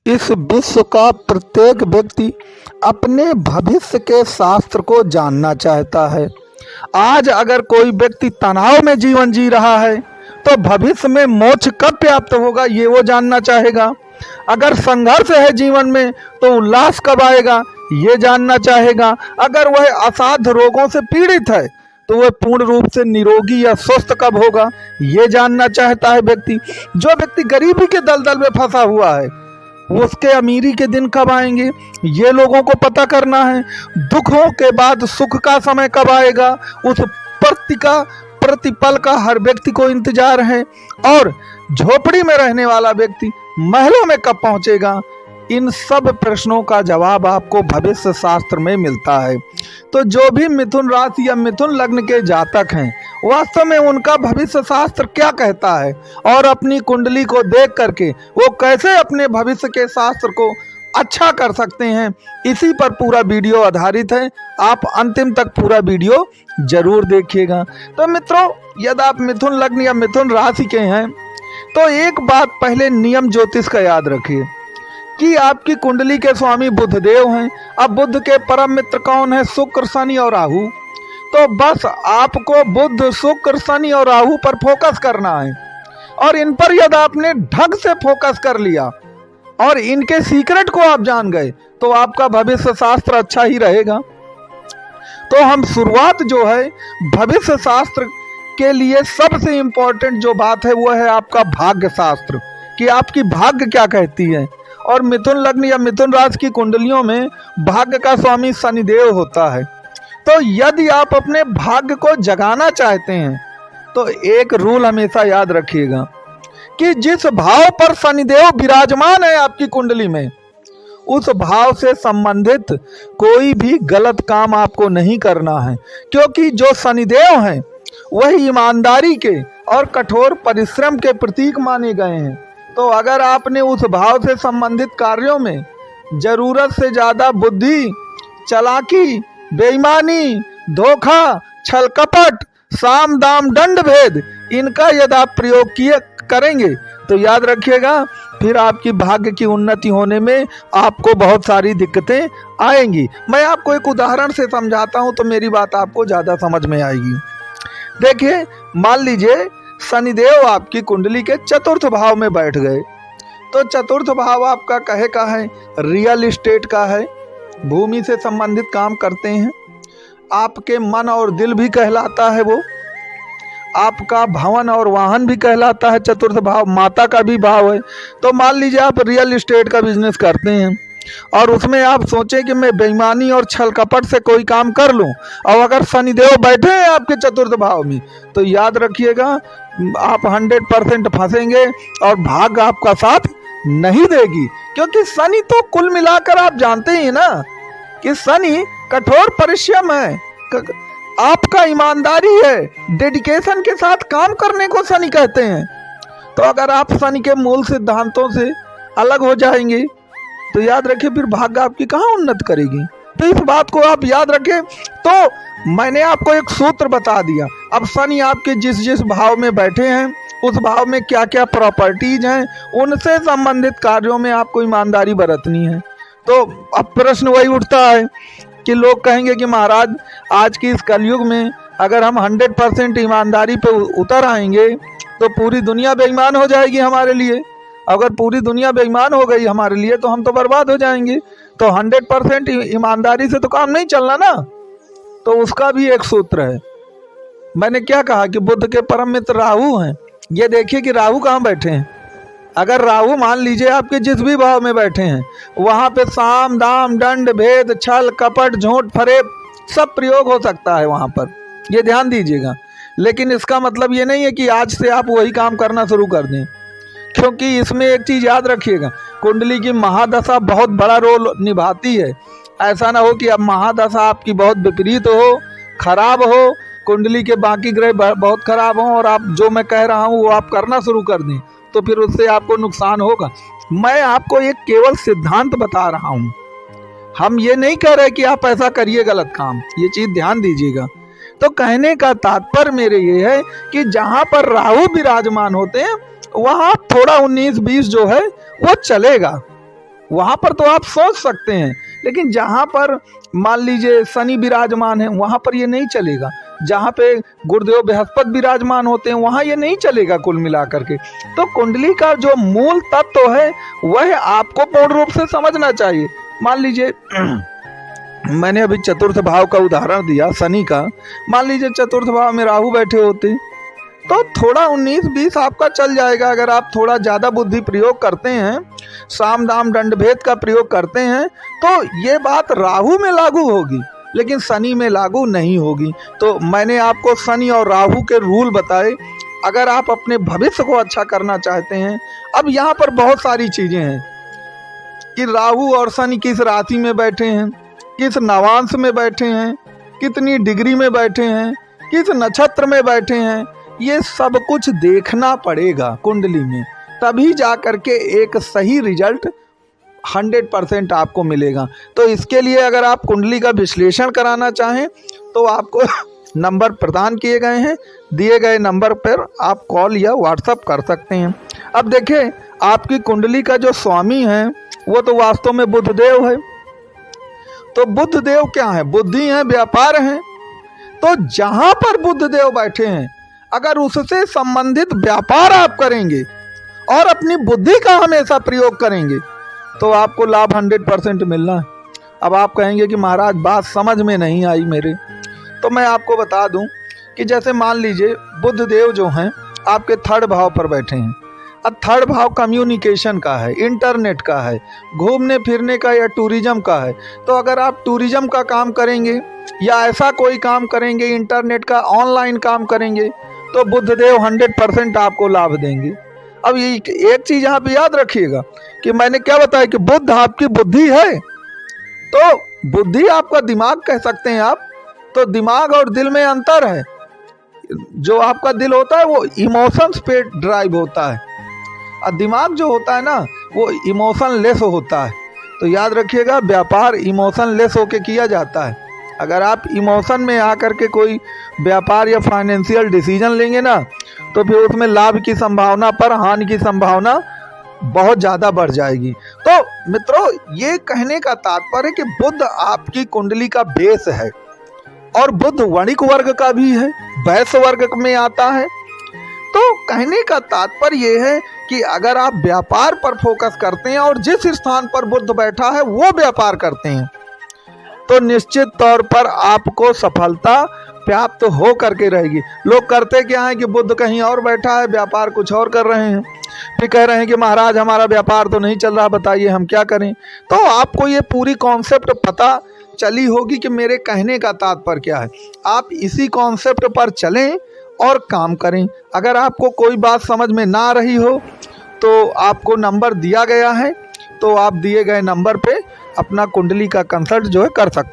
इस विश्व का प्रत्येक व्यक्ति अपने भविष्य के शास्त्र को जानना चाहता है। आज अगर कोई व्यक्ति तनाव में जीवन जी रहा है तो भविष्य में मोक्ष कब प्राप्त होगा ये वो जानना चाहेगा। अगर संघर्ष है जीवन में तो उल्लास कब आएगा ये जानना चाहेगा। अगर वह असाध्य रोगों से पीड़ित है तो वह पूर्ण रूप से निरोगी या स्वस्थ कब होगा ये जानना चाहता है व्यक्ति। जो व्यक्ति गरीबी के दलदल में फंसा हुआ है उसके अमीरी के दिन कब आएंगे ये लोगों को पता करना है। दुखों के बाद सुख का समय कब आएगा उस प्रतिपल का हर व्यक्ति को इंतजार है। और झोपड़ी में रहने वाला व्यक्ति महलों में कब पहुंचेगा, इन सब प्रश्नों का जवाब आपको भविष्य शास्त्र में मिलता है। तो जो भी मिथुन राशि या मिथुन लग्न के जातक हैं वास्तव में उनका भविष्य शास्त्र क्या कहता है और अपनी कुंडली को देख करके वो कैसे अपने भविष्य के शास्त्र को अच्छा कर सकते हैं, इसी पर पूरा वीडियो आधारित है। आप अंतिम तक पूरा वीडियो जरूर देखिएगा। तो मित्रों, यदि आप मिथुन लग्न या मिथुन राशि के हैं तो एक बात पहले नियम ज्योतिष का याद रखिए कि आपकी कुंडली के स्वामी बुधदेव हैं। अब बुध के परम मित्र कौन है? शुक्र, शनि और राहु। तो बस आपको बुध, शुक्र, शनि और राहु पर फोकस करना है और इन पर यदि आपने ढंग से फोकस कर लिया और इनके सीक्रेट को आप जान गए तो आपका भविष्य शास्त्र अच्छा ही रहेगा। तो हम शुरुआत जो है भविष्य शास्त्र के लिए सबसे इंपॉर्टेंट जो बात है वो है आपका भाग्य शास्त्र कि आपकी भाग्य क्या कहती है। और मिथुन लग्न या मिथुन राशि की कुंडलियों में भाग्य का स्वामी शनिदेव होता है। तो यदि आप अपने भाग्य को जगाना चाहते हैं तो एक रूल हमेशा याद रखिएगा कि जिस भाव पर शनिदेव विराजमान है आपकी कुंडली में उस भाव से संबंधित कोई भी गलत काम आपको नहीं करना है, क्योंकि जो शनिदेव हैं वही ईमानदारी के और कठोर परिश्रम के प्रतीक माने गए हैं। तो अगर आपने उस भाव से संबंधित कार्यों में जरूरत से ज्यादा बुद्धि, चालाकी, बेईमानी, धोखा, छल कपट, साम दाम दंड भेद इनका यदि आप प्रयोग करेंगे तो याद रखिएगा फिर आपकी भाग्य की उन्नति होने में आपको बहुत सारी दिक्कतें आएंगी। मैं आपको एक उदाहरण से समझाता हूं तो मेरी बात आपको ज्यादा समझ में आएगी। देखिए, मान लीजिए शनिदेव आपकी कुंडली के चतुर्थ भाव में बैठ गए। तो चतुर्थ भाव आपका कहे का है रियल एस्टेट का है, भूमि से संबंधित काम करते हैं। आपके मन और दिल भी कहलाता है वो, आपका भवन और वाहन भी कहलाता है चतुर्थ भाव, माता का भी भाव है। तो मान लीजिए आप रियल एस्टेट का बिजनेस करते हैं और उसमें आप सोचें कि मैं बेईमानी और छल कपट से कोई काम कर लूं और अगर शनिदेव बैठे हैं आपके चतुर्थ भाव में तो याद रखिएगा आप 100% फंसेंगे और भाग्य आपका साथ नहीं देगी। क्योंकि शनि तो कुल मिलाकर आप जानते ही ना कि शनि कठोर परिश्रम है, आपका ईमानदारी है, डेडिकेशन के साथ काम करने को शनि कहते हैं। तो अगर आप शनि के मूल सिद्धांतों से अलग हो जाएंगे तो याद रखिए फिर भाग्य आपकी कहाँ उन्नत करेगी। तो इस बात को आप याद रखें। तो मैंने आपको एक सूत्र बता दिया। अब शनि आपके जिस जिस भाव में बैठे हैं उस भाव में क्या क्या प्रॉपर्टीज हैं उनसे संबंधित कार्यों में आपको ईमानदारी बरतनी है। तो अब प्रश्न वही उठता है कि लोग कहेंगे कि महाराज आज की इस कलयुग में अगर हम 100% ईमानदारी पे उतर आएंगे तो पूरी दुनिया बेईमान हो जाएगी हमारे लिए। अगर पूरी दुनिया बेईमान हो गई हमारे लिए तो हम तो बर्बाद हो जाएंगे। तो 100% ईमानदारी से तो काम नहीं चलना ना। तो उसका भी एक सूत्र है। मैंने क्या कहा कि बुध के परम मित्र राहु हैं। ये देखिए कि राहु कहाँ बैठे हैं। अगर राहु मान लीजिए आपके जिस भी भाव में बैठे हैं वहाँ पे साम दाम दंड भेद, छल कपट, झूठ फरेब सब प्रयोग हो सकता है वहाँ पर, ये ध्यान दीजिएगा। लेकिन इसका मतलब ये नहीं है कि आज से आप वही काम करना शुरू कर दें, क्योंकि इसमें एक चीज याद रखिएगा, कुंडली की महादशा बहुत बड़ा रोल निभाती है। ऐसा ना हो कि अब महादशा आपकी बहुत विपरीत हो, खराब हो, कुंडली के बाकी ग्रह बहुत खराब हों और आप जो मैं कह रहा हूँ वो आप करना शुरू कर दें तो फिर उससे आपको नुकसान होगा। मैं आपको एक केवल सिद्धांत बता रहा हूँ, हम ये नहीं कह रहे कि आप ऐसा करिए गलत काम, ये चीज ध्यान दीजिएगा। तो कहने का तात्पर्य मेरे ये है कि जहाँ पर राहु विराजमान होते हैं वहाँ थोड़ा 19-20 जो है वो चलेगा। वहाँ पर तो आप सोच सकते हैं, लेकिन जहाँ पर मान लीजिए शनि विराजमान है वहाँ पर ये नहीं चलेगा। जहाँ पे गुरुदेव बृहस्पति विराजमान होते हैं वहाँ ये नहीं चलेगा कुल मिलाकर के। तो कुंडली का जो मूल तत्व है वह आपको पूर्ण रूप से समझना चाहिए। मान लीजिए मैंने अभी चतुर्थ भाव का उदाहरण दिया शनि का। मान लीजिए चतुर्थ भाव में राहु बैठे होते तो थोड़ा 19-20 आपका चल जाएगा। अगर आप थोड़ा ज़्यादा बुद्धि प्रयोग करते हैं, साम दाम दंड भेद का प्रयोग करते हैं, तो ये बात राहु में लागू होगी लेकिन शनि में लागू नहीं होगी। तो मैंने आपको शनि और राहु के रूल बताए। अगर आप अपने भविष्य को अच्छा करना चाहते हैं, अब यहाँ पर बहुत सारी चीज़ें हैं कि राहु और शनि किस राशि में बैठे हैं, किस नवांश में बैठे हैं, कितनी डिग्री में बैठे हैं, किस नक्षत्र में बैठे हैं, ये सब कुछ देखना पड़ेगा कुंडली में, तभी जा करके एक सही रिजल्ट 100% आपको मिलेगा। तो इसके लिए अगर आप कुंडली का विश्लेषण कराना चाहें तो आपको नंबर प्रदान किए गए हैं, दिए गए नंबर पर आप कॉल या व्हाट्सएप कर सकते हैं। अब देखें, आपकी कुंडली का जो स्वामी है वो तो वास्तव में बुधदेव है। तो बुधदेव क्या है? बुद्धि है, व्यापार है। तो जहां पर बुधदेव बैठे हैं, अगर उससे संबंधित व्यापार आप करेंगे और अपनी बुद्धि का हमेशा प्रयोग करेंगे तो आपको लाभ 100% मिलना है। अब आप कहेंगे कि महाराज बात समझ में नहीं आई मेरे, तो मैं आपको बता दूं कि जैसे मान लीजिए बुधदेव जो हैं आपके 3rd भाव पर बैठे हैं। अब 3rd भाव कम्युनिकेशन का है, इंटरनेट का है, घूमने फिरने का या टूरिज्म का है। तो अगर आप टूरिज्म का काम करेंगे या ऐसा कोई काम करेंगे, इंटरनेट का ऑनलाइन काम करेंगे, तो बुधदेव 100% आपको लाभ देंगे। अब ये एक चीज़ यहाँ पे याद रखिएगा कि मैंने क्या बताया कि बुध आपकी बुद्धि है। तो बुद्धि आपका दिमाग कह सकते हैं आप। तो दिमाग और दिल में अंतर है। जो आपका दिल होता है वो इमोशंस पे ड्राइव होता है और दिमाग जो होता है ना वो इमोशन लेस होता है। तो याद रखिएगा, व्यापार इमोशन लेस होके किया जाता है। अगर आप इमोशन में आकर के कोई व्यापार या फाइनेंशियल डिसीजन लेंगे ना तो फिर उसमें लाभ की संभावना पर हानि की संभावना बहुत ज़्यादा बढ़ जाएगी। तो मित्रों, ये कहने का तात्पर्य है कि बुध आपकी कुंडली का बेस है और बुध वणिक वर्ग का भी है, वैश्य वर्ग में आता है। तो कहने का तात्पर्य ये है कि अगर आप व्यापार पर फोकस करते हैं और जिस स्थान पर बुध बैठा है वो व्यापार करते हैं तो निश्चित तौर पर आपको सफलता प्राप्त हो करके रहेगी। लोग करते क्या है कि बुध कहीं और बैठा है, व्यापार कुछ और कर रहे हैं, फिर कह रहे हैं कि महाराज हमारा व्यापार तो नहीं चल रहा, बताइए हम क्या करें। तो आपको ये पूरी कॉन्सेप्ट पता चली होगी कि मेरे कहने का तात्पर्य क्या है। आप इसी कॉन्सेप्ट पर चलें और काम करें। अगर आपको कोई बात समझ में ना रही हो तो आपको नंबर दिया गया है, तो आप दिए गए नंबर पे अपना कुंडली का कंसल्ट जो है कर सकते हैं।